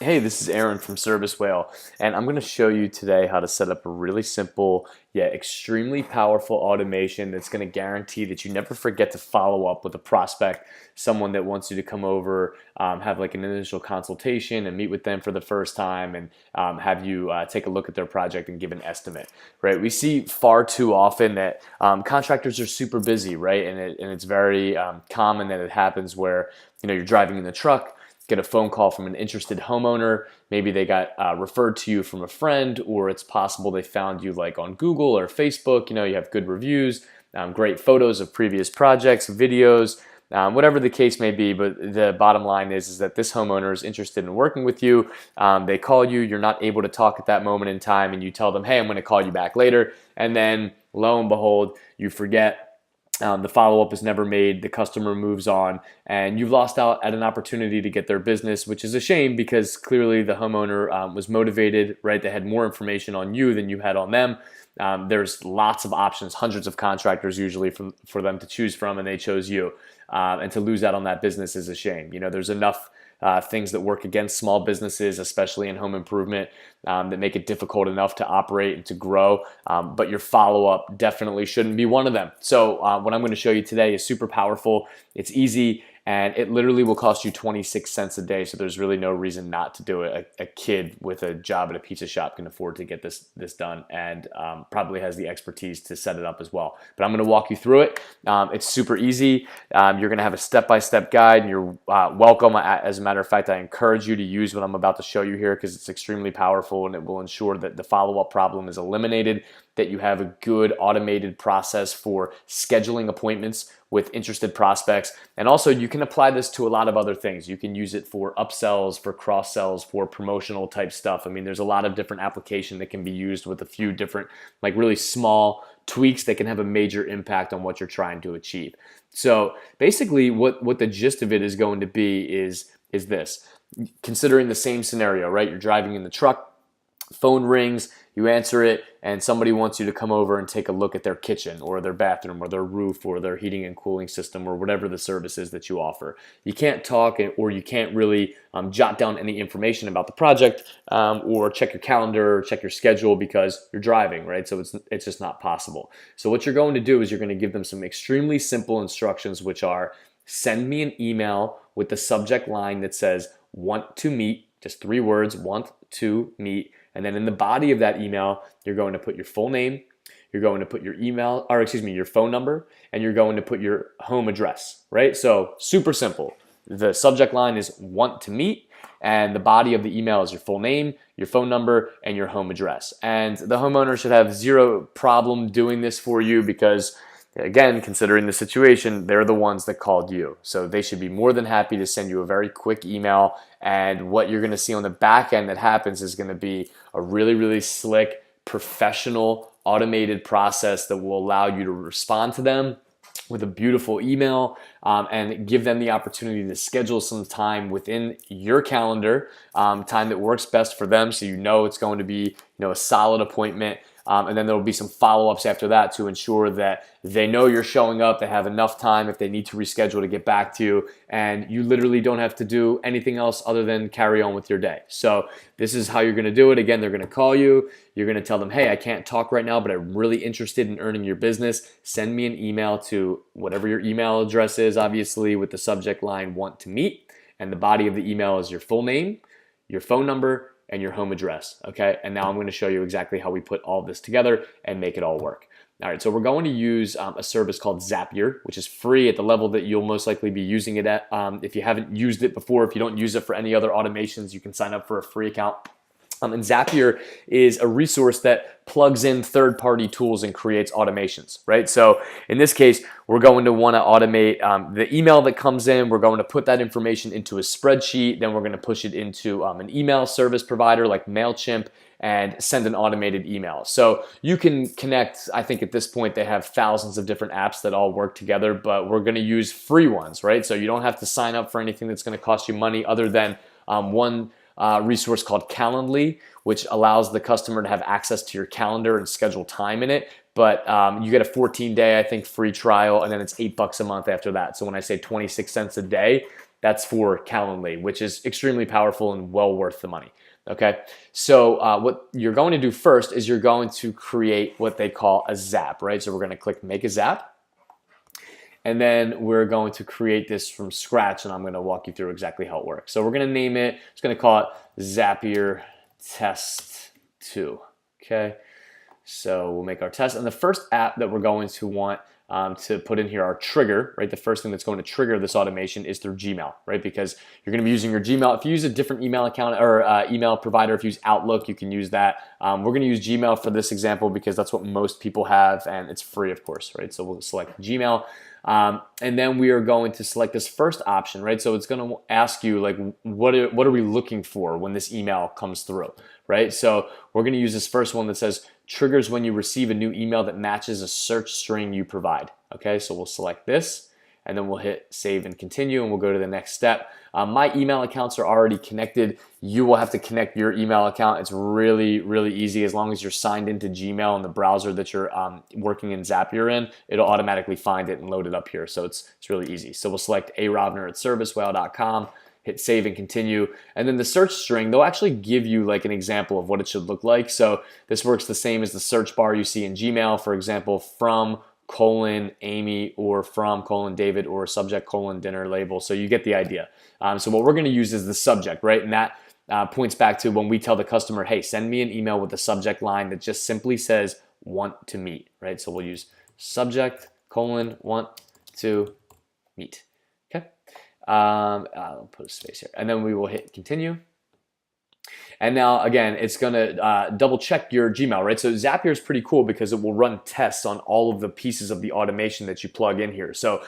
Hey, this is Aaron from Service Whale, and I'm going to show you today how to set up a really simple yet extremely powerful automation that's going to guarantee that you never forget to follow up with a prospect, someone that wants you to come over, have like an initial consultation and meet with them for the first time, and have you take a look at their project and give an estimate. Right? We see far too often that contractors are super busy, right? And it's very common that it happens where you're driving in the truck, get a phone call from an interested homeowner. Maybe they got referred to you from a friend, or it's possible they found you like on Google or Facebook. You have good reviews, great photos of previous projects, videos, whatever the case may be. But the bottom line is that this homeowner is interested in working with you. They call you, you're not able to talk at that moment in time, and you tell them, hey, I'm going to call you back later. And then lo and behold, you forget. The follow-up is never made, the customer moves on, and you've lost out at an opportunity to get their business, which is a shame because clearly the homeowner was motivated, right? They had more information on you than you had on them. There's lots of options, hundreds of contractors usually for them to choose from, and they chose you. And to lose out on that business is a shame. There's enough things that work against small businesses, especially in home improvement, that make it difficult enough to operate and to grow. But your follow-up definitely shouldn't be one of them. So what I'm going to show you today is super powerful. It's easy, and it literally will cost you 26 cents a day. So there's really no reason not to do it. A kid with a job at a pizza shop can afford to get this done, and probably has the expertise to set it up as well. But I'm going to walk you through it. It's super easy. You're going to have a step-by-step guide, and you're welcome. As a matter of fact, I encourage you to use what I'm about to show you here because it's extremely powerful, and it will ensure that the follow-up problem is eliminated, that you have a good automated process for scheduling appointments with interested prospects. And also you can apply this to a lot of other things. You can use it for upsells, for cross sells, for promotional type stuff. I mean, there's a lot of different application that can be used with a few different, like really small tweaks that can have a major impact on what you're trying to achieve. So basically what the gist of it is going to be is this. Considering the same scenario, right? You're driving in the truck, phone rings, you answer it, and somebody wants you to come over and take a look at their kitchen or their bathroom or their roof or their heating and cooling system or whatever the service is that you offer. You can't talk, or you can't really jot down any information about the project, or check your calendar or check your schedule because you're driving, right? So it's just not possible. So what you're going to do is you're going to give them some extremely simple instructions, which are: send me an email with the subject line that says "want to meet," just 3 words, "want to meet." And then in the body of that email, you're going to put your full name, you're going to put your your phone number, and you're going to put your home address, right? So super simple. The subject line is "want to meet," and the body of the email is your full name, your phone number, and your home address. And the homeowner should have zero problem doing this for you because, again, considering the situation, they're the ones that called you. So they should be more than happy to send you a very quick email. And what you're going to see on the back end that happens is going to be a really, really slick, professional, automated process that will allow you to respond to them with a beautiful email, and give them the opportunity to schedule some time within your calendar, time that works best for them, so it's going to be a solid appointment. And then there will be some follow-ups after that to ensure that they know you're showing up, they have enough time if they need to reschedule to get back to you, and you literally don't have to do anything else other than carry on with your day. So this is how you're going to do it. Again, they're going to call you. You're going to tell them, hey, I can't talk right now, but I'm really interested in earning your business. Send me an email to whatever your email address is, obviously with the subject line "want to meet," and the body of the email is your full name, your phone number, and your home address, okay? And now I'm going to show you exactly how we put all this together and make it all work. All right, so we're going to use a service called Zapier, which is free at the level that you'll most likely be using it at. If you haven't used it before, if you don't use it for any other automations, you can sign up for a free account. And Zapier is a resource that plugs in third-party tools and creates automations, right? So in this case, we're going to want to automate the email that comes in. We're going to put that information into a spreadsheet. Then we're going to push it into an email service provider like MailChimp and send an automated email. So you can connect, I think at this point they have thousands of different apps that all work together, but we're going to use free ones, right? So you don't have to sign up for anything that's going to cost you money other than one resource called Calendly, which allows the customer to have access to your calendar and schedule time in it. But you get a 14-day, I think, free trial, and then it's $8 a month after that. So when I say 26 cents a day, That's for Calendly, which is extremely powerful and well worth the money. Okay, so what you're going to do first is you're going to create what they call a zap, right? So we're going to click make a zap, and then we're going to create this from scratch, and I'm going to walk you through exactly how it works. So we're going to name it, it's going to call it Zapier Test 2. Okay, so we'll make our test, and the first app that we're going to want to put in here, our trigger, right? The first thing that's going to trigger this automation is through Gmail, right? Because you're going to be using your Gmail. If you use a different email account or email provider, if you use Outlook, you can use that. We're going to use Gmail for this example because that's what most people have, and it's free, of course, right? So we'll select Gmail. And then we are going to select this first option, right? So it's going to ask you like, what are we looking for when this email comes through, right? So we're going to use this first one that says triggers when you receive a new email that matches a search string you provide. Okay, so we'll select this, and then we'll hit save and continue, and we'll go to the next step. My email accounts are already connected. You will have to connect your email account. It's really, really easy. As long as you're signed into Gmail in the browser that you're working in Zapier in, it'll automatically find it and load it up here. So it's really easy. So we'll select arovner@servicewhale.com, hit save and continue. And then the search string, they'll actually give you like an example of what it should look like. So this works the same as the search bar you see in Gmail, for example, from Amy or from David or subject dinner label. So you get the idea. So what we're going to use is the subject, right? And that points back to when we tell the customer, hey, send me an email with a subject line that just simply says want to meet, right? So we'll use subject want to meet. Okay. I'll put a space here, and then we will hit continue. And now, again, it's going to double check your Gmail, right? So Zapier is pretty cool because it will run tests on all of the pieces of the automation that you plug in here. So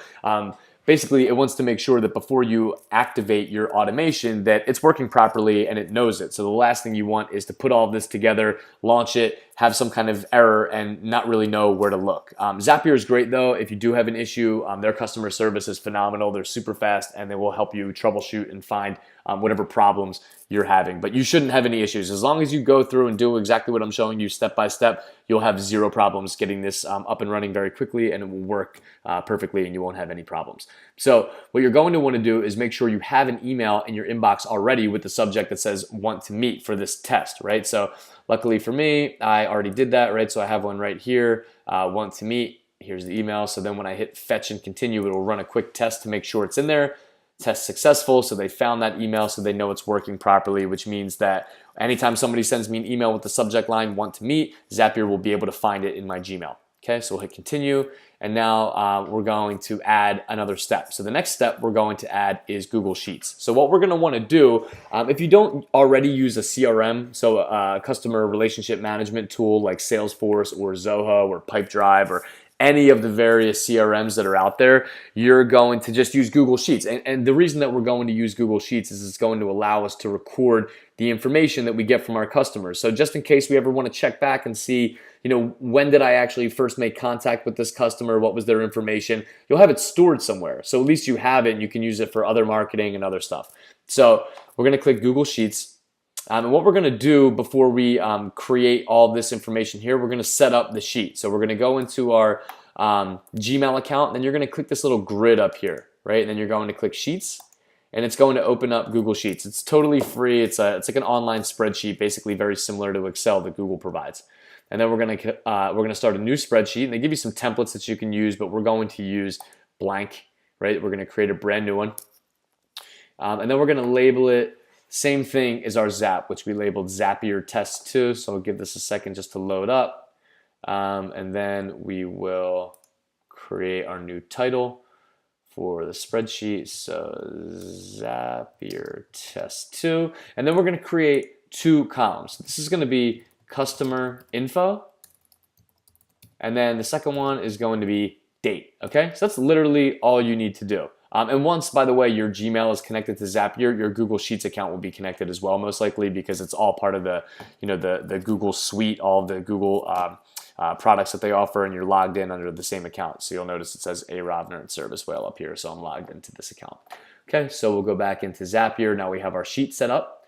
basically, it wants to make sure that before you activate your automation that it's working properly and it knows it. So the last thing you want is to put all of this together, launch it, have some kind of error, and not really know where to look. Zapier is great, though. If you do have an issue, their customer service is phenomenal. They're super fast, and they will help you troubleshoot and find whatever problems you're having. But you shouldn't have any issues. As long as you go through and do exactly what I'm showing you step by step, you'll have zero problems getting this up and running very quickly, and it will work perfectly, and you won't have any problems. So what you're going to want to do is make sure you have an email in your inbox already with the subject that says want to meet for this test, right? So luckily for me, I already did that, right? So I have one right here, want to meet. Here's the email. So then when I hit fetch and continue, it will run a quick test to make sure it's in there. Test successful, so they found that email, so they know it's working properly, which means that anytime somebody sends me an email with the subject line want to meet, Zapier will be able to find it in my Gmail. Okay, so we'll hit continue, and now we're going to add another step. So the next step we're going to add is Google Sheets. So what we're going to want to do, if you don't already use a CRM, so a customer relationship management tool like Salesforce or Zoho or Pipedrive or any of the various CRMs that are out there, you're going to just use Google Sheets. And the reason that we're going to use Google Sheets is it's going to allow us to record the information that we get from our customers. So just in case we ever want to check back and see, when did I actually first make contact with this customer? What was their information? You'll have it stored somewhere. So at least you have it and you can use it for other marketing and other stuff. So we're going to click Google Sheets. And what we're going to do before we create all this information here, we're going to set up the sheet. So we're going to go into our Gmail account, and then you're going to click this little grid up here, right? And then you're going to click Sheets, and it's going to open up Google Sheets. It's totally free. It's like an online spreadsheet, basically very similar to Excel that Google provides. And then we're going to start a new spreadsheet, and they give you some templates that you can use, but we're going to use blank, right? We're going to create a brand new one, and then we're going to label it. Same thing as our Zap, which we labeled Zapier Test 2. So I'll give this a second just to load up. And then we will create our new title for the spreadsheet. So Zapier Test 2. And then we're going to create 2 columns. This is going to be customer info. And then the second one is going to be date. Okay, so that's literally all you need to do. And once, by the way, your Gmail is connected to Zapier, your Google Sheets account will be connected as well, most likely, because it's all part of the, the Google suite, all of the Google products that they offer, and you're logged in under the same account. So you'll notice it says Service Whale up here, so I'm logged into this account. Okay, so we'll go back into Zapier. Now we have our sheet set up.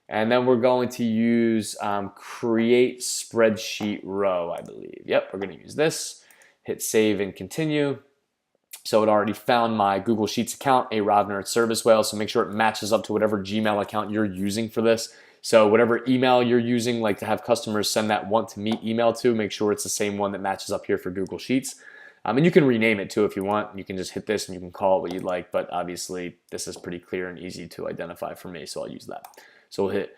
And then we're going to use create spreadsheet row, I believe. Yep, we're going to use this. Hit save and continue. So it already found my Google Sheets account, A Ravner at Service Whale. So make sure it matches up to whatever Gmail account you're using for this. So whatever email you're using, like to have customers send that want to meet email to, make sure it's the same one that matches up here for Google Sheets. And you can rename it too if you want. You can just hit this and you can call it what you'd like, but obviously this is pretty clear and easy to identify for me, so I'll use that. So we'll hit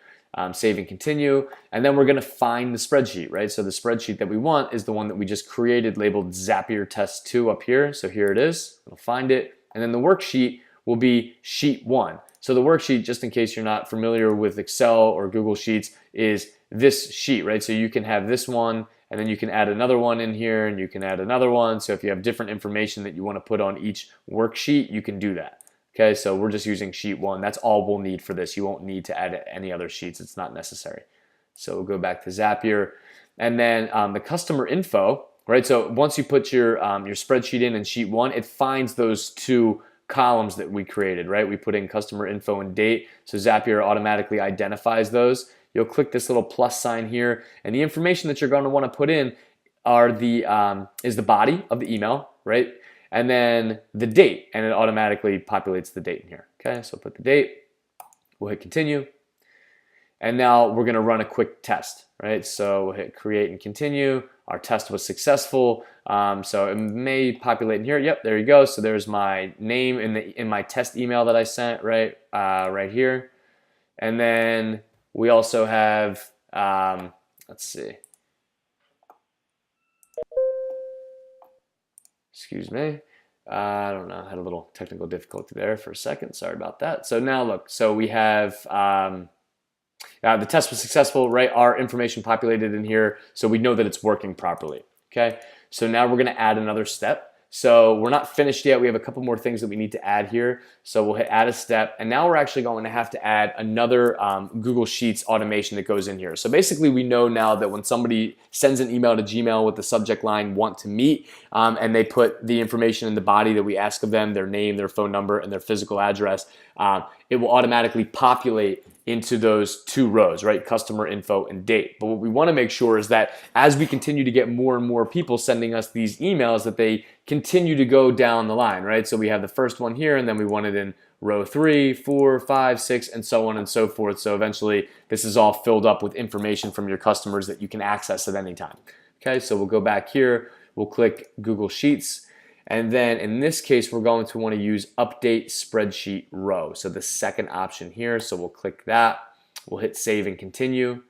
save and continue, and then we're gonna find the spreadsheet, right? So the spreadsheet that we want is the one that we just created labeled Zapier Test 2 up here. So here it is, we'll find it, and then the worksheet will be sheet 1. So the worksheet, just in case you're not familiar with Excel or Google Sheets, is this sheet, right? So you can have this one, and then you can add another one in here, and you can add another one. So if you have different information that you want to put on each worksheet, you can do that. Okay, so we're just using sheet 1. That's all we'll need for this. You won't need to add any other sheets. It's not necessary. So we'll go back to Zapier, and then the customer info, right? So once you put your spreadsheet in sheet 1, it finds those 2 columns that we created, right? We put in customer info and date, so Zapier automatically identifies those. You'll click this little plus sign here, and the information that you're going to want to put in are is the body of the email, right? And then the date, and it automatically populates the date in here. Okay, so put the date, we'll hit continue, and now we're going to run a quick test, right? So we'll hit create and continue. Our test was successful, so it may populate in here. Yep, there you go. So there's my name in my test email that I sent, right, right here, and then we also have, let's see, excuse me, I don't know, I had a little technical difficulty there for a second, sorry about that. So now look, so we have, the test was successful, right? Our information populated in here, so we know that it's working properly, okay? So now we're gonna add another step. So we're not finished yet. We have a couple more things that we need to add here. So we'll hit add a step, and now we're actually going to have to add another Google Sheets automation that goes in here. So basically we know now that when somebody sends an email to Gmail with the subject line want to meet, and they put the information in the body that we ask of them, their name, their phone number, and their physical address, it will automatically populate into those 2 rows, right? Customer info and date. But what we want to make sure is that as we continue to get more and more people sending us these emails, that they continue to go down the line, right? So we have the first one here, and then we want it in row 3, 4, 5, 6, and so on and so forth. So eventually this is all filled up with information from your customers that you can access at any time. Okay, so we'll go back here, we'll click Google Sheets, and then in this case, we're going to want to use update spreadsheet row. So the second option here, so we'll click that. We'll hit save and continue.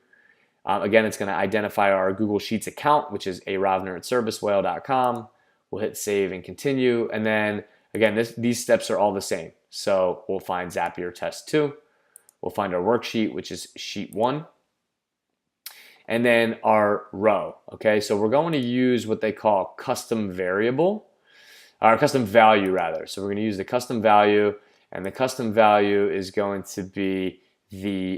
Again, it's going to identify our Google Sheets account, which is aravner@servicewhale.com. We'll hit save and continue. And then again, these steps are all the same. So we'll find Zapier Test 2. We'll find our worksheet, which is sheet 1. And then our row. Okay, so we're going to use what they call custom variable. Or custom value rather. So we're going to use the custom value, and the custom value is going to be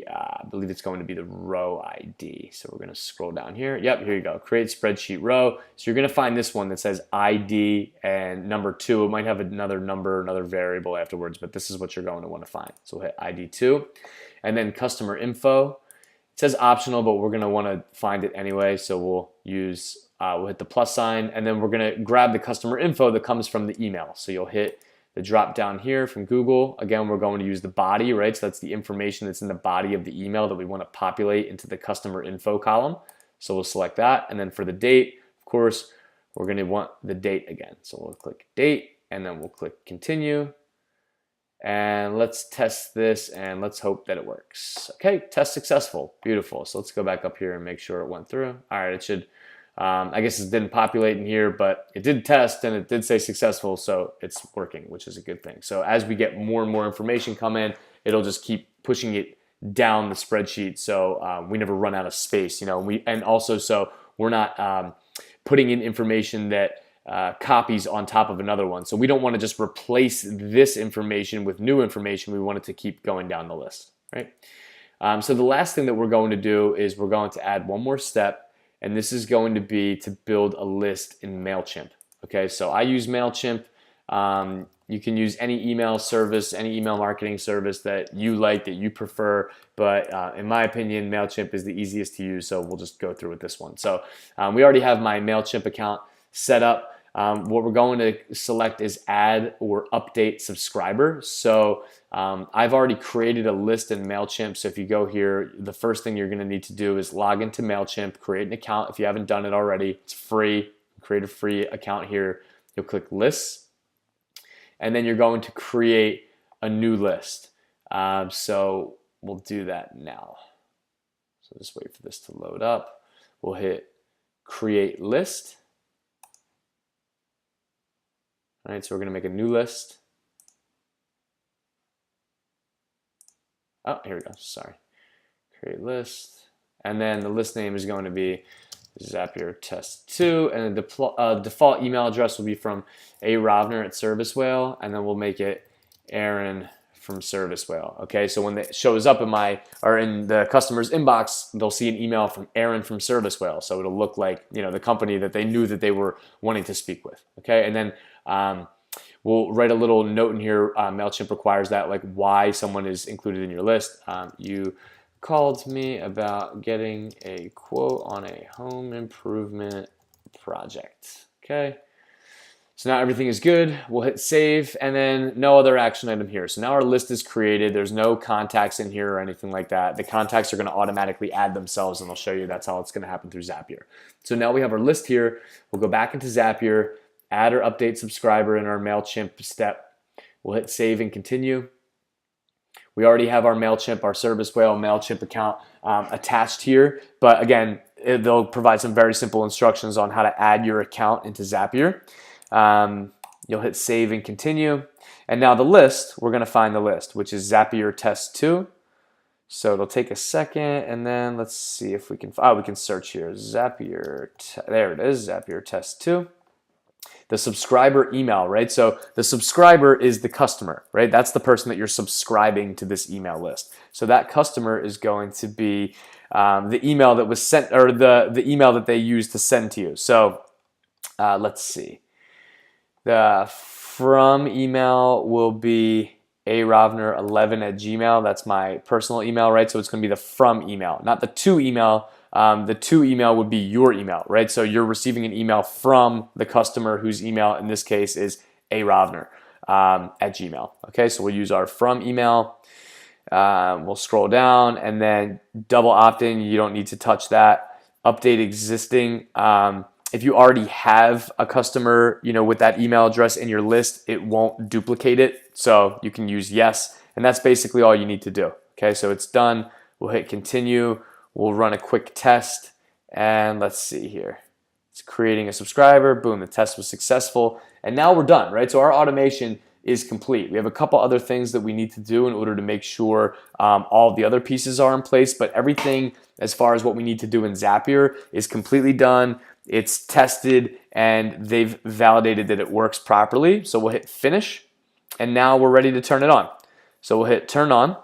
I believe it's going to be the row ID. So we're going to scroll down here. Yep, here you go. Create spreadsheet row. So you're going to find this one that says ID and number 2. It might have another number, another variable afterwards, but this is what you're going to want to find. So we'll hit ID 2, and then customer info. It says optional, but we're going to want to find it anyway. So we'll use we'll hit the plus sign, and then we're going to grab the customer info that comes from the email. So you'll hit the drop down here from Google. Again, we're going to use the body, right? So that's the information that's in the body of the email that we want to populate into the customer info column. So we'll select that. And then for the date, of course, we're going to want the date again. So we'll click date, and then we'll click continue. And let's test this, and let's hope that it works. Okay, test successful. Beautiful. So let's go back up here and make sure it went through. All right, it should. I guess it didn't populate in here, but it did test and it did say successful, so it's working, which is a good thing. So as we get more and more information come in, it'll just keep pushing it down the spreadsheet, so we never run out of space, you know. And also, so we're not putting in information that copies on top of another one. So we don't want to just replace this information with new information. We want it to keep going down the list, right? So the last thing that we're going to do is we're going to add one more step. And this is going to be to build a list in MailChimp. Okay, so I use MailChimp. You can use any email service, any email marketing service that you like, that you prefer. But in my opinion, MailChimp is the easiest to use, so we'll just go through with this one. So we already have my MailChimp account set up. what we're going to select is add or update subscriber. So I've already created a list in MailChimp. So if you go here, the first thing you're going to need to do is log into MailChimp, create an account. If you haven't done it already, it's free. Create a free account here. You'll click lists, and then you're going to create a new list. So we'll do that now. So just wait for this to load up. We'll hit create list. All right, so we're going to make a new list. Oh, here we go. Sorry. Create list. And then the list name is going to be Zapier Test 2. And the default email address will be from A. Rovner at Service Whale. And then we'll make it Aaron from Service Whale. Okay, so when it shows up in in the customer's inbox, they'll see an email from Aaron from Service Whale. So it'll look like, you know, the company that they knew that they were wanting to speak with. Okay, and then we'll write a little note in here. MailChimp requires that, like why someone is included in your list. You called me about getting a quote on a home improvement project. Okay. So now everything is good. We'll hit save, and then no other action item here. So now our list is created. There's no contacts in here or anything like that. The contacts are going to automatically add themselves, and I'll show you that's how it's going to happen through Zapier. So now we have our list here. We'll go back into Zapier, add or update subscriber in our MailChimp step. We'll hit save and continue. We already have our MailChimp, our Service Whale MailChimp account attached here, but again, they'll provide some very simple instructions on how to add your account into Zapier. You'll hit save and continue. And now the list, we're going to find the list, which is Zapier Test 2. So it'll take a second, and then let's see if we can, we can search here. Zapier, there it is, Zapier Test 2. The subscriber email, right? So the subscriber is the customer, right? That's the person that you're subscribing to this email list. So that customer is going to be the email that was sent, or the email that they used to send to you. So let's see. The from email will be arovner11@gmail. That's my personal email, right? So it's going to be the from email, not the to email. The to email would be your email, right? So you're receiving an email from the customer whose email in this case is arovner at Gmail. Okay, so we'll use our from email. We'll scroll down, and then double opt-in. You don't need to touch that. Update existing. If you already have a customer, you know, with that email address in your list, it won't duplicate it. So you can use yes, and that's basically all you need to do. Okay, so it's done. We'll hit continue. We'll run a quick test, and let's see here. It's creating a subscriber. Boom, the test was successful, and now we're done, right? So our automation is complete. We have a couple other things that we need to do in order to make sure all of the other pieces are in place, but everything as far as what we need to do in Zapier is completely done. It's tested, and they've validated that it works properly. So we'll hit finish, and now we're ready to turn it on. So we'll hit turn on,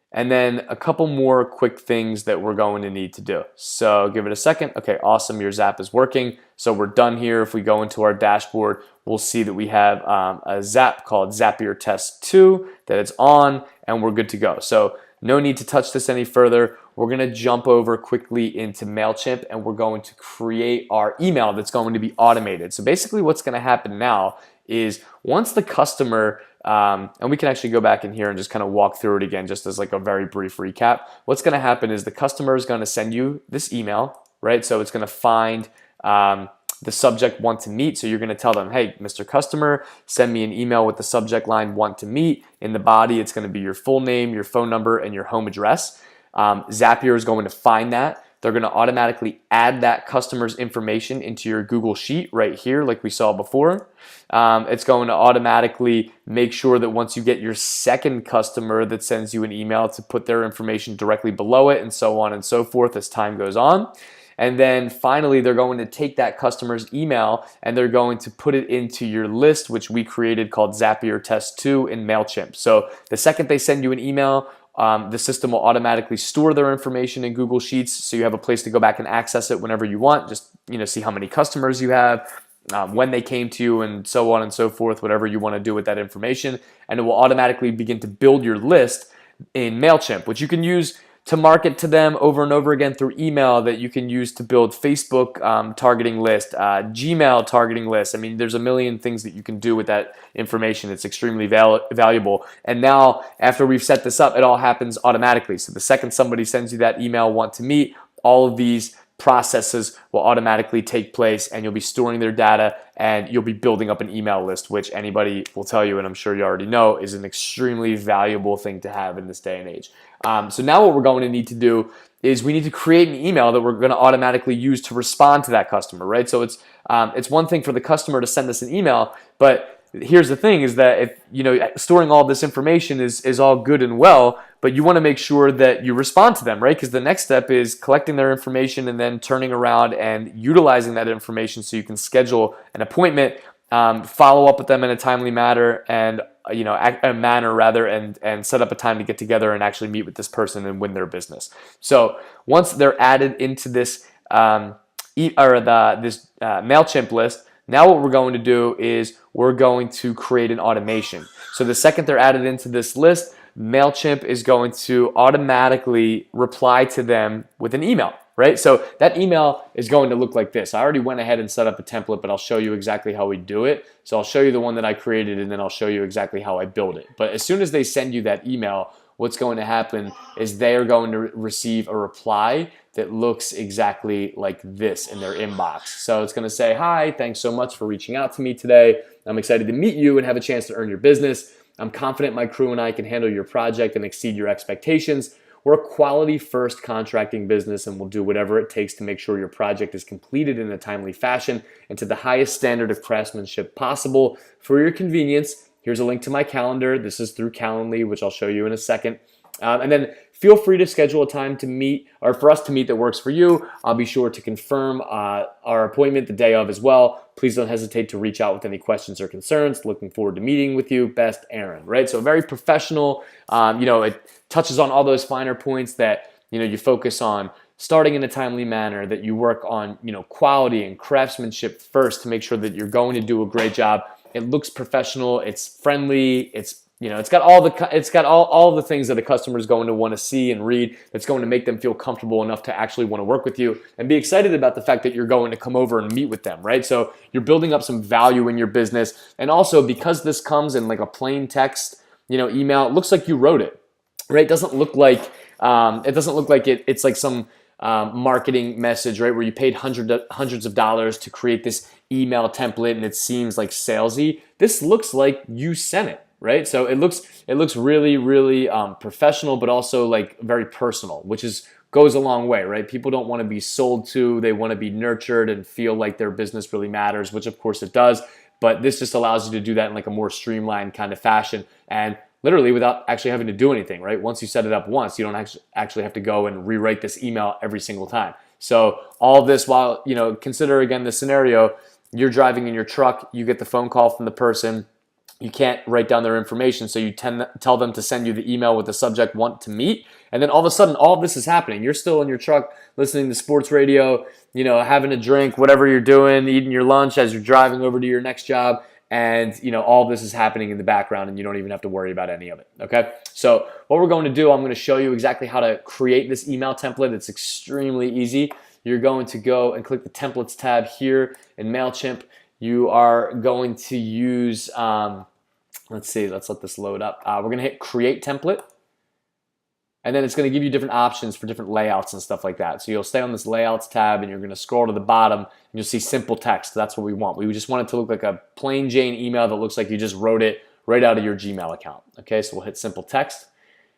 and then a couple more quick things that we're going to need to do. So give it a second. Okay, awesome, your Zap is working. So we're done here. If we go into our dashboard, we'll see that we have a Zap called Zapier Test 2 that it's on, and we're good to go. So no need to touch this any further. We're going to jump over quickly into MailChimp, and we're going to create our email that's going to be automated. So basically what's going to happen now is once the customer, and we can actually go back in here and just kind of walk through it again just as like a very brief recap. What's going to happen is the customer is going to send you this email, right? So it's going to find the subject want to meet. So you're going to tell them, hey, Mr. Customer, send me an email with the subject line want to meet. In the body, it's going to be your full name, your phone number, and your home address. Zapier is going to find that. They're going to automatically add that customer's information into your Google Sheet right here like we saw before. It's going to automatically make sure that once you get your second customer that sends you an email to put their information directly below it, and so on and so forth as time goes on. And then finally, they're going to take that customer's email and they're going to put it into your list, which we created called Zapier Test 2 in MailChimp. So the second they send you an email, the system will automatically store their information in Google Sheets, so you have a place to go back and access it whenever you want. Just see how many customers you have, when they came to you, and so on and so forth, whatever you want to do with that information. And it will automatically begin to build your list in MailChimp, which you can use to market to them over and over again through email that you can use to build Facebook targeting list, Gmail targeting list. I mean, there's a million things that you can do with that information. It's extremely valuable. And now, after we've set this up, it all happens automatically. So the second somebody sends you that email, want to meet, all of these processes will automatically take place, and you'll be storing their data, and you'll be building up an email list, which anybody will tell you, and I'm sure you already know, is an extremely valuable thing to have in this day and age. So now what we're going to need to do is we need to create an email that we're going to automatically use to respond to that customer, right? So it's one thing for the customer to send us an email, but here's the thing is that if storing all this information is all good and well, but you want to make sure that you respond to them, right? Because the next step is collecting their information and then turning around and utilizing that information so you can schedule an appointment, follow up with them in a timely manner, and and set up a time to get together and actually meet with this person and win their business. So once they're added into this MailChimp list, now what we're going to do is we're going to create an automation. So the second they're added into this list, MailChimp is going to automatically reply to them with an email, right? So that email is going to look like this. I already went ahead and set up a template, but I'll show you exactly how we do it. So I'll show you the one that I created, and then I'll show you exactly how I build it. But as soon as they send you that email, what's going to happen is they are going to receive a reply that looks exactly like this in their inbox. So it's going to say, "Hi, thanks so much for reaching out to me today. I'm excited to meet you and have a chance to earn your business. I'm confident my crew and I can handle your project and exceed your expectations. We're a quality first contracting business, and we'll do whatever it takes to make sure your project is completed in a timely fashion and to the highest standard of craftsmanship possible. For your convenience, here's a link to my calendar. This is through Calendly, which I'll show you in a second. And then feel free to schedule a time to meet, or for us to meet, that works for you. I'll be sure to confirm our appointment the day of as well. Please don't hesitate to reach out with any questions or concerns. Looking forward to meeting with you. Best, Aaron." Right? So very professional. It touches on all those finer points that you focus on starting in a timely manner, that you work on quality and craftsmanship first to make sure that you're going to do a great job. It looks professional. It's friendly. It's got all the things that a customer is going to want to see and read. That's going to make them feel comfortable enough to actually want to work with you and be excited about the fact that you're going to come over and meet with them, right? So you're building up some value in your business, and also because this comes in like a plain text, email, it looks like you wrote it, right? It doesn't look like it's like some marketing message, right, where you paid hundreds of dollars to create this email template and it seems like salesy. This looks like you sent it. Right, so it looks really, really professional, but also like very personal, which goes a long way, right? People don't want to be sold to; they want to be nurtured and feel like their business really matters, which of course it does. But this just allows you to do that in like a more streamlined kind of fashion, and literally without actually having to do anything. Right? Once you set it up once, you don't actually have to go and rewrite this email every single time. So all of this, while consider again the scenario: you're driving in your truck, you get the phone call from the person. You can't write down their information, so you tell them to send you the email with the subject "want to meet," and then all of a sudden, all of this is happening. You're still in your truck listening to sports radio, having a drink, whatever you're doing, eating your lunch as you're driving over to your next job, and all of this is happening in the background, and you don't even have to worry about any of it. Okay, so what we're going to do, I'm going to show you exactly how to create this email template. It's extremely easy. You're going to go and click the Templates tab here in MailChimp. You are going to use let's let this load up. We're going to hit Create Template, and then it's going to give you different options for different layouts and stuff like that. So you'll stay on this Layouts tab, and you're going to scroll to the bottom, and you'll see Simple Text. That's what we want. We just want it to look like a plain Jane email that looks like you just wrote it right out of your Gmail account. Okay, so we'll hit Simple Text,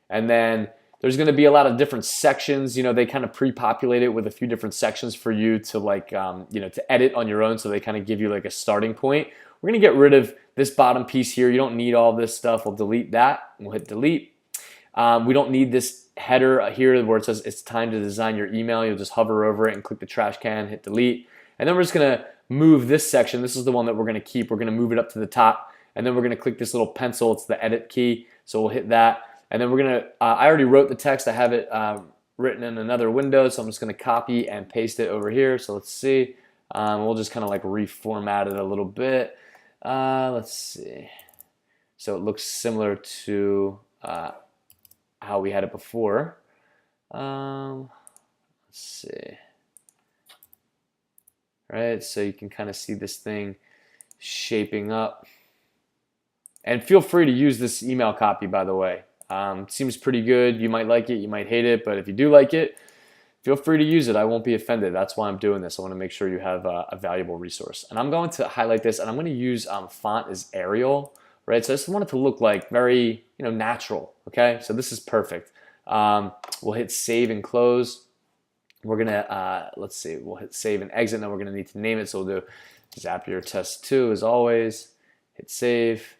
and then there's going to be a lot of different sections. They kind of pre-populate it with a few different sections for you to to edit on your own, so they kind of give you like a starting point. We're going to get rid of this bottom piece here. You don't need all this stuff. We'll delete that. We'll hit delete. We don't need this header here where it says it's time to design your email. You'll just hover over it and click the trash can, hit delete. And then we're just going to move this section. This is the one that we're going to keep. We're going to move it up to the top. And then we're going to click this little pencil. It's the edit key. So we'll hit that. And then we're going to, I already wrote the text. I have it written in another window. So I'm just going to copy and paste it over here. So let's see. We'll just kind of like reformat it a little bit. Let's see. So it looks similar to how we had it before. Let's see. All right, so you can kind of see this thing shaping up. And feel free to use this email copy, by the way. Seems pretty good. You might like it, you might hate it, but if you do like it, feel free to use it. I won't be offended. That's why I'm doing this. I want to make sure you have a valuable resource. And I'm going to highlight this, and I'm going to use font as Arial, right? So I just want it to look like very, natural, okay? So this is perfect. We'll hit save and close. We're gonna, let's see, we'll hit save and exit, and then we're gonna need to name it. So we'll do Zapier Test 2 as always, hit save.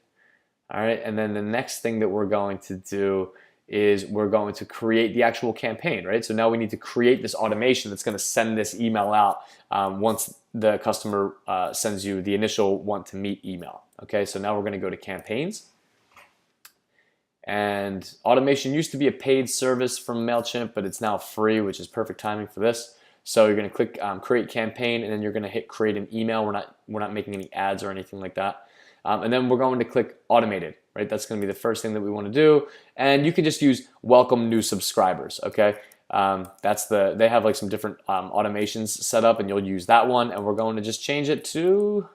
All right, and then the next thing that we're going to do is we're going to create the actual campaign, right? So now we need to create this automation that's gonna send this email out once the customer sends you the initial want to meet email, okay? So now we're gonna go to campaigns. And automation used to be a paid service from MailChimp, but it's now free, which is perfect timing for this. So you're going to click create campaign, and then you're going to hit create an email. We're not making any ads or anything like that. And then we're going to click automated, right? That's going to be the first thing that we want to do. And you can just use welcome new subscribers, okay? They have like some different automations set up, and you'll use that one. And we're going to just change it to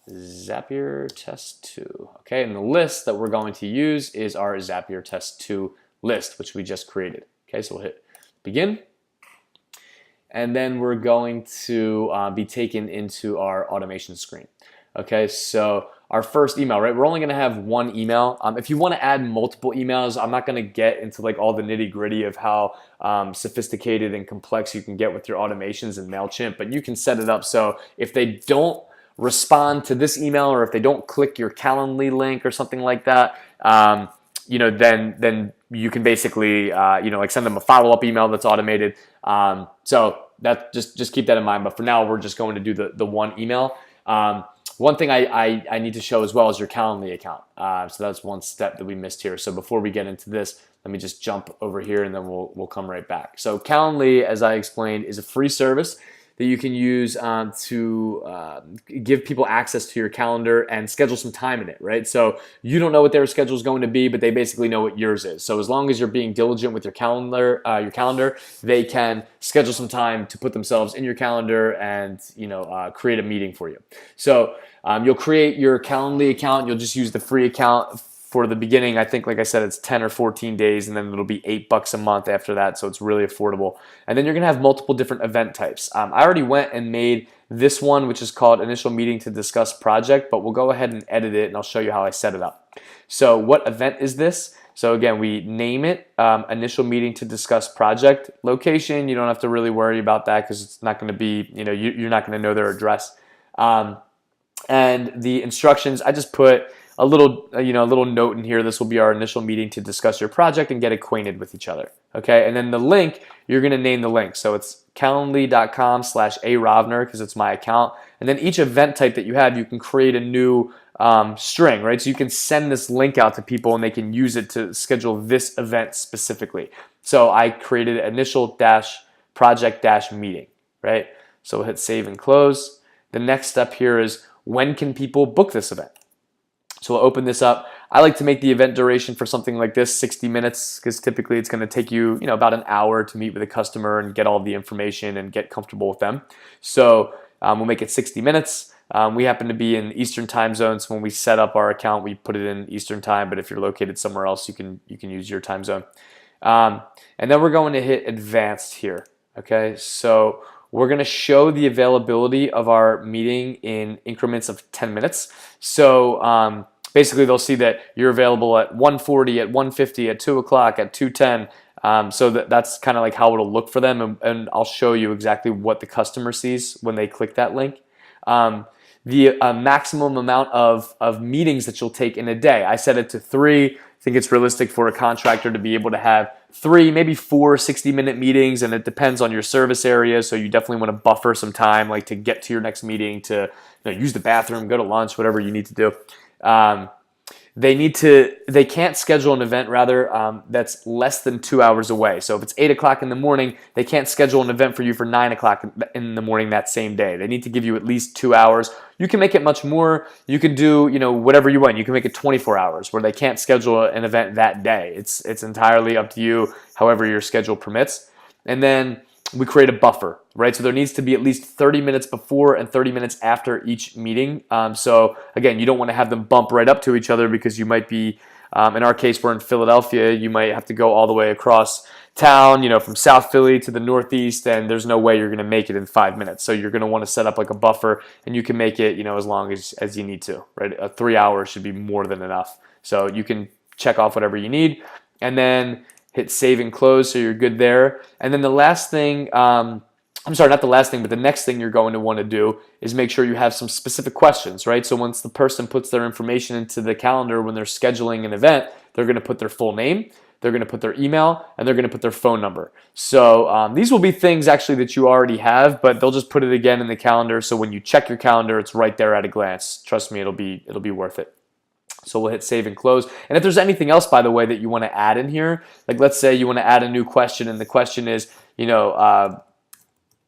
Zapier Test 2. Okay, and the list that we're going to use is our Zapier Test 2 list, which we just created. Okay, so we'll hit begin. And then we're going to be taken into our automation screen. Okay, so our first email, right? We're only gonna have one email. If you wanna add multiple emails, I'm not gonna get into like all the nitty gritty of how sophisticated and complex you can get with your automations in MailChimp, but you can set it up so if they don't respond to this email, or if they don't click your Calendly link or something like that, then you can basically like send them a follow-up email that's automated. So that just keep that in mind. But for now, we're just going to do the one email. One thing I need to show as well is your Calendly account. So that's one step that we missed here. So before we get into this, let me just jump over here, and then we'll come right back. So Calendly, as I explained, is a free service that you can use to give people access to your calendar and schedule some time in it, right? So you don't know what their schedule is going to be, but they basically know what yours is. So as long as you're being diligent with your calendar, they can schedule some time to put themselves in your calendar and create a meeting for you. So you'll create your Calendly account. You'll just use the free account for the beginning. I think, like I said, it's 10 or 14 days, and then it'll be $8 a month after that, so it's really affordable. And then you're gonna have multiple different event types. I already went and made this one, which is called Initial Meeting to Discuss Project, but we'll go ahead and edit it, and I'll show you how I set it up. So what event is this? So again, we name it Initial Meeting to Discuss Project. Location, you don't have to really worry about that because it's not gonna be, you're not gonna know their address. And the instructions, I just put a little note in here. This will be our initial meeting to discuss your project and get acquainted with each other. Okay, and then the link, you're gonna name the link. So it's calendly.com/arovner because it's my account. And then each event type that you have, you can create a new string, right? So you can send this link out to people and they can use it to schedule this event specifically. So I created initial-project-meeting, right? So we'll hit save and close. The next step here is, when can people book this event? So we'll open this up. I like to make the event duration for something like this 60 minutes because typically it's going to take you, about an hour to meet with a customer and get all of the information and get comfortable with them. So we'll make it 60 minutes. We happen to be in Eastern time zone, so when we set up our account, we put it in Eastern time. But if you're located somewhere else, you can use your time zone. And then we're going to hit advanced here. Okay, so we're going to show the availability of our meeting in increments of 10 minutes. So basically, they'll see that you're available at 1:40, at 1:50, at 2 o'clock, at 2:10. So that's kind of like how it'll look for them. And I'll show you exactly what the customer sees when they click that link. The maximum amount of meetings that you'll take in a day, I set it to 3. I think it's realistic for a contractor to be able to have 3, maybe 4 60-minute meetings, and it depends on your service area. So you definitely want to buffer some time, like to get to your next meeting, to use the bathroom, go to lunch, whatever you need to do. they can't schedule an event rather that's less than 2 hours away. So if it's 8 o'clock in the morning, they can't schedule an event for you for 9 o'clock in the morning that same day. They need to give you at least 2 hours. You can make it much more. You can do, whatever you want. You can make it 24 hours where they can't schedule an event that day. It's entirely up to you, however your schedule permits. And then we create a buffer, right? So there needs to be at least 30 minutes before and 30 minutes after each meeting. So again, you don't want to have them bump right up to each other because you might be, in our case, we're in Philadelphia. You might have to go all the way across town, from South Philly to the Northeast, and there's no way you're going to make it in 5 minutes. So you're going to want to set up like a buffer, and you can make it, as long as you need to, right? 3 hours should be more than enough. So you can check off whatever you need, and then hit save and close, so you're good there. And then the last thing, I'm sorry, not the last thing, but the next thing you're going to want to do is make sure you have some specific questions, right? So once the person puts their information into the calendar when they're scheduling an event, they're going to put their full name, they're going to put their email, and they're going to put their phone number. So these will be things actually that you already have, but they'll just put it again in the calendar. So when you check your calendar, it's right there at a glance. Trust me, it'll be worth it. So we'll hit save and close. And if there's anything else, by the way, that you want to add in here, like let's say you want to add a new question, and the question is,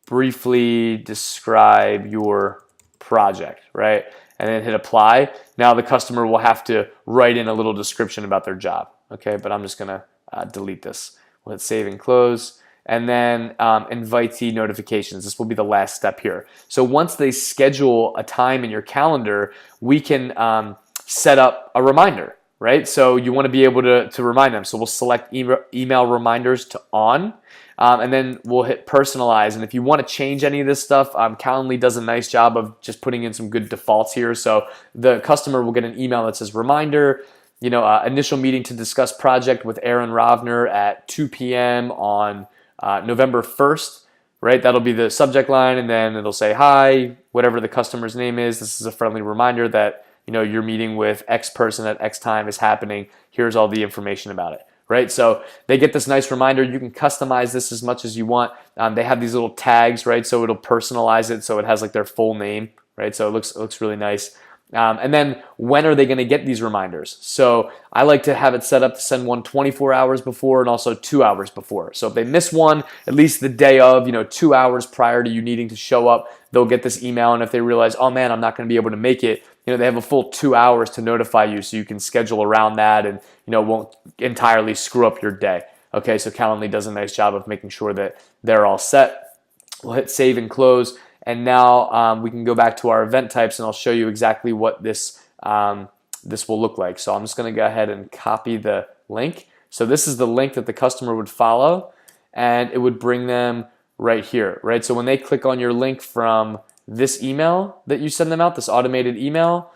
briefly describe your project, right? And then hit apply. Now the customer will have to write in a little description about their job, okay? But I'm just gonna delete this. We'll hit save and close. And then invitee notifications. This will be the last step here. So once they schedule a time in your calendar, we can set up a reminder, right? So you want to be able to remind them. So we'll select email reminders to on, and then we'll hit personalize. And if you want to change any of this stuff, Calendly does a nice job of just putting in some good defaults here. So the customer will get an email that says reminder, initial meeting to discuss project with Aaron Rovner at 2 p.m. on November 1st, right? That'll be the subject line, and then it'll say, hi, whatever the customer's name is. This is a friendly reminder that your meeting with X person at X time is happening. Here's all the information about it, right? So they get this nice reminder. You can customize this as much as you want. They have these little tags, right? So it'll personalize it so it has like their full name, right? So it looks really nice. And then when are they going to get these reminders? So I like to have it set up to send one 24 hours before and also 2 hours before. So if they miss one, at least the day of, 2 hours prior to you needing to show up, they'll get this email. And if they realize, oh man, I'm not going to be able to make it, they have a full 2 hours to notify you, so you can schedule around that and, won't entirely screw up your day. Okay, so Calendly does a nice job of making sure that they're all set. We'll hit save and close. And now we can go back to our event types, and I'll show you exactly what this will look like. So I'm just going to go ahead and copy the link. So this is the link that the customer would follow, and it would bring them right here, right? So when they click on your link from this email that you send them out, this automated email,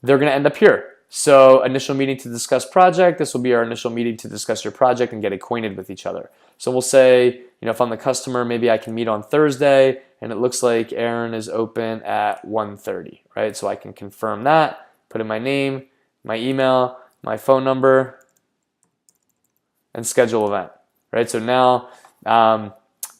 they're going to end up here. So initial meeting to discuss project. This will be our initial meeting to discuss your project and get acquainted with each other. So we'll say, if I'm the customer, maybe I can meet on Thursday, and it looks like Aaron is open at 1:30, right? So I can confirm that, put in my name, my email, my phone number, and schedule event, right? So now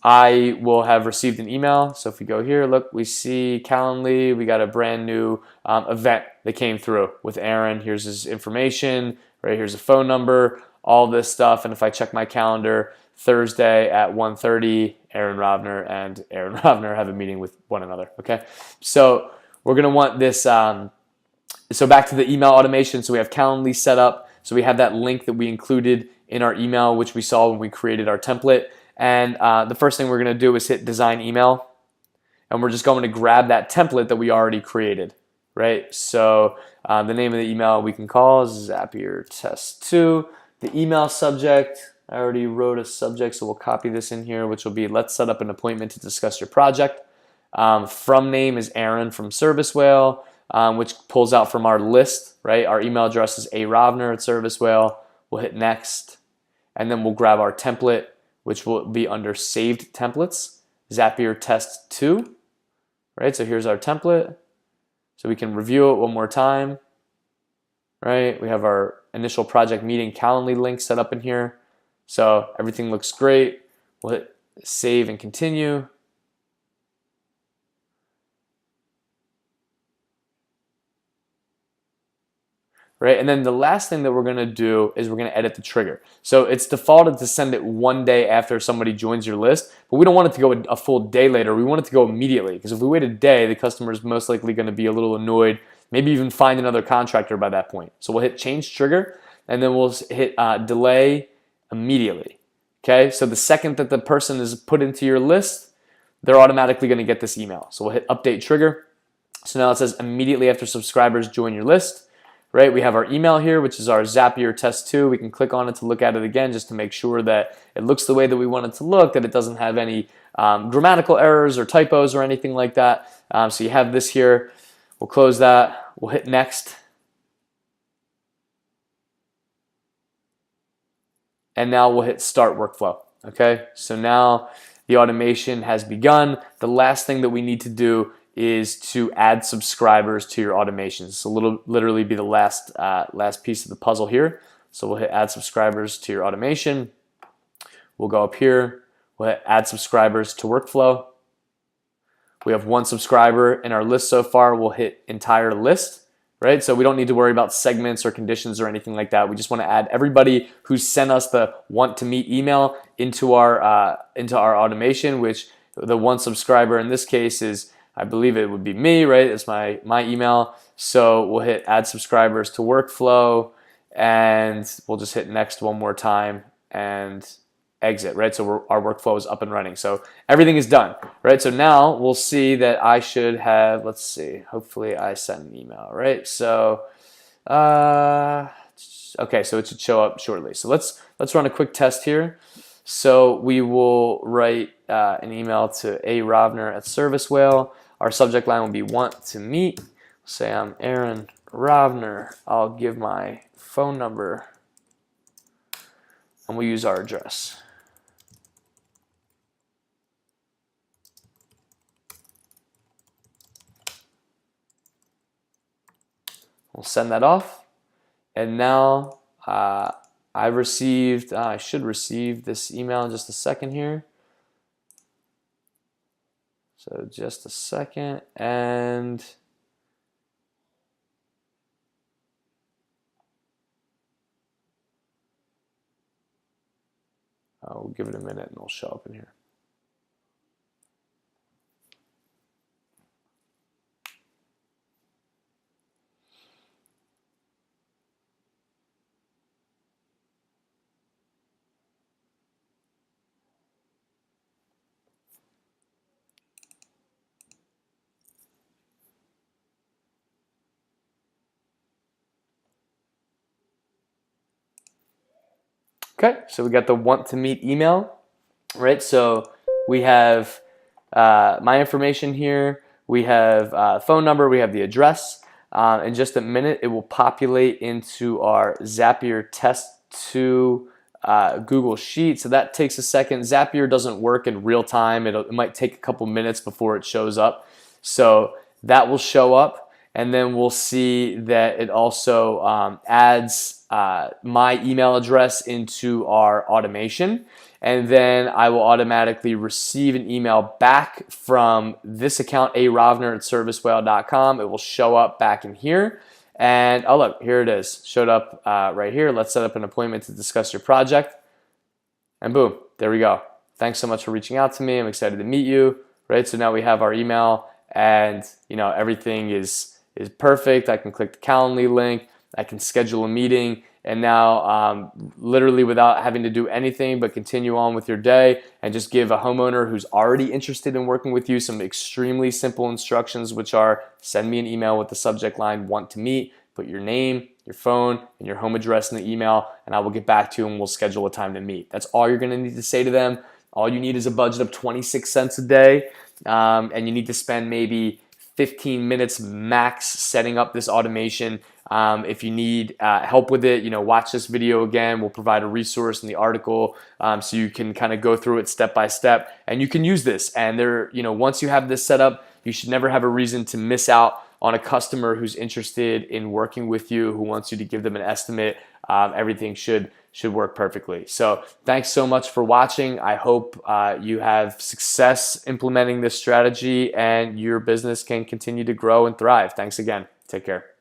I will have received an email. So if we go here, look, we see Calendly, we got a brand new event that came through with Aaron. Here's his information, right? Here's a phone number, all this stuff. And if I check my calendar, Thursday at 1:30, Aaron Rovner and Aaron Rovner have a meeting with one another, okay? So we're gonna want this, so back to the email automation. So we have Calendly set up. So we have that link that we included in our email, which we saw when we created our template. And the first thing we're going to do is hit design email, and we're just going to grab that template that we already created, right? So the name of the email we can call is Zapier Test 2. The email subject, I already wrote a subject, so we'll copy this in here, which will be, let's set up an appointment to discuss your project. From name is Aaron from Service Whale, which pulls out from our list, right? Our email address is arovner@servicewhale. We'll hit next, and then we'll grab our template, which will be under saved templates, Zapier Test 2, right? So here's our template. So we can review it one more time, right? We have our initial project meeting Calendly link set up in here. So everything looks great. We'll hit save and continue. right? And then the last thing that we're going to do is we're going to edit the trigger. So it's defaulted to send it 1 day after somebody joins your list, but we don't want it to go a full day later. We want it to go immediately, because if we wait a day, the customer is most likely going to be a little annoyed, maybe even find another contractor by that point. So we'll hit change trigger, and then we'll hit delay immediately. Okay, so the second that the person is put into your list, they're automatically going to get this email. So we'll hit update trigger. So now it says immediately after subscribers join your list. Right, we have our email here, which is our Zapier test 2. We can click on it to look at it again, just to make sure that it looks the way that we want it to look, that it doesn't have any grammatical errors or typos or anything like that. So you have this here. We'll close that. We'll hit next. And now we'll hit start workflow. Okay, so now the automation has begun. The last thing that we need to do is to add subscribers to your automations. So literally be the last piece of the puzzle here. So we'll hit add subscribers to your automation. We'll go up here. We'll hit add subscribers to workflow. We have 1 subscriber in our list so far. We'll hit entire list. Right, so we don't need to worry about segments or conditions or anything like that. We just want to add everybody who sent us the want to meet email into our automation, which the 1 subscriber in this case is, I believe it would be me, right? It's my email. So we'll hit add subscribers to workflow, and we'll just hit next 1 more time and exit, right? So our workflow is up and running. So everything is done, right? So now we'll see that I should have, let's see, hopefully I sent an email, right? So, okay, so it should show up shortly. So let's run a quick test here. So we will write an email to A. Rovner at Service Whale. Our subject line will be want to meet. Say I'm Aaron Rovner. I'll give my phone number, and we'll use our address. We'll send that off, and now I should receive this email in just a second here. So just a second, and I'll give it a minute and it'll show up in here. Okay, so we got the want to meet email, right? So we have my information here, we have phone number, we have the address. In just a minute, it will populate into our Zapier test 2 Google Sheet. So that takes a second. Zapier doesn't work in real time. It might take a couple minutes before it shows up. So that will show up. And then we'll see that it also adds my email address into our automation. And then I will automatically receive an email back from this account, arovner@servicewhale.com. It will show up back in here. And oh, look, here it is. Showed up right here. Let's set up an appointment to discuss your project. And boom, there we go. Thanks so much for reaching out to me. I'm excited to meet you. Right? So now we have our email, and everything is perfect. I can click the Calendly link. I can schedule a meeting, and now literally without having to do anything but continue on with your day and just give a homeowner who's already interested in working with you some extremely simple instructions, which are send me an email with the subject line want to meet, put your name, your phone, and your home address in the email, and I will get back to you and we'll schedule a time to meet. That's all you're going to need to say to them. All you need is a budget of 26 cents a day, and you need to spend maybe 15 minutes max setting up this automation. If you need help with it, watch this video again. We'll provide a resource in the article so you can kind of go through it step by step, and you can use this. And once you have this set up, you should never have a reason to miss out on a customer who's interested in working with you, who wants you to give them an estimate. Everything should work perfectly. So thanks so much for watching. I hope you have success implementing this strategy and your business can continue to grow and thrive. Thanks again. Take care.